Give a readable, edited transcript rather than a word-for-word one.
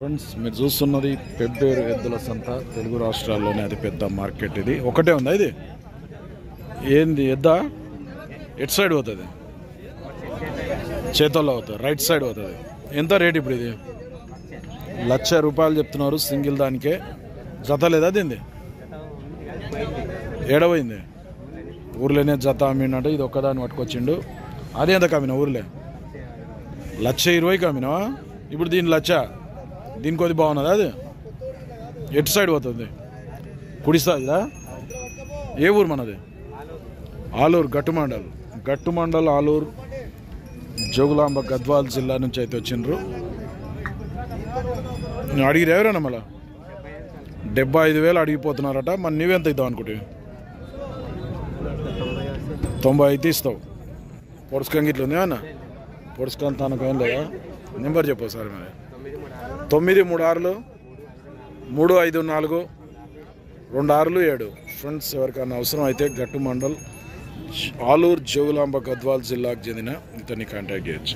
Friends మీరు చూస్తున్నది పెబ్బేరు ఎద్దుల సంత తెలుగు రాష్ట్రాల్లోనే అతి పెద్ద మార్కెట్. ఇది ఒకటే ఉందా? ఇది ఏంది ఎద్దా? ఎట్ సైడ్ పోతుంది? చేతల్లో అవుతుంది, రైట్ సైడ్ పోతుంది. ఎంత రేట్ ఇప్పుడు? ఇది ₹1,00,000 చెప్తున్నారు సింగిల్ దానికే. జత లేదా దీంది? ఏడవైంది ఊర్లోనే జత అమ్మినట్టు. ఇది ఒక్కదాన్ని పట్టుకొచ్చిండు. అదే ఎంత కమ్మినా ఊర్లే? ₹1,20,000 కమ్మినావా? ఇప్పుడు దీని 1,00,000. దీనికి కొద్ది బాగున్నది. అది ఎటు సైడ్ పోతుంది? కుడిస్తాదా? ఏ ఊరు మనది? ఆలూరు గట్టుమండల్ ఆలూరు జోగులాంబ గద్వాల్ జిల్లా నుంచి అయితే వచ్చిండ్రు. అడిగిరు ఎవరైనా మళ్ళా 75,000 అడిగిపోతున్నారట. మరి నువ్వెంత ఇద్దాం అనుకుంటే? 90 అయితే ఇస్తావు. పొడుచుకొని ఇట్లా ఉంది అన్న? పొడుచుకొని తనకు ఏం లేదా? నెంబర్ చెప్పు సార్. మరి 936 354 267. ఫ్రెండ్స్ ఎవరికైనా అవసరం అయితే గట్టుమండల్ ఆలూరు జోగులాంబ గద్వాల్ జిల్లాకు చెందిన ఇతన్ని కాంటాక్ట్ చేయొచ్చు.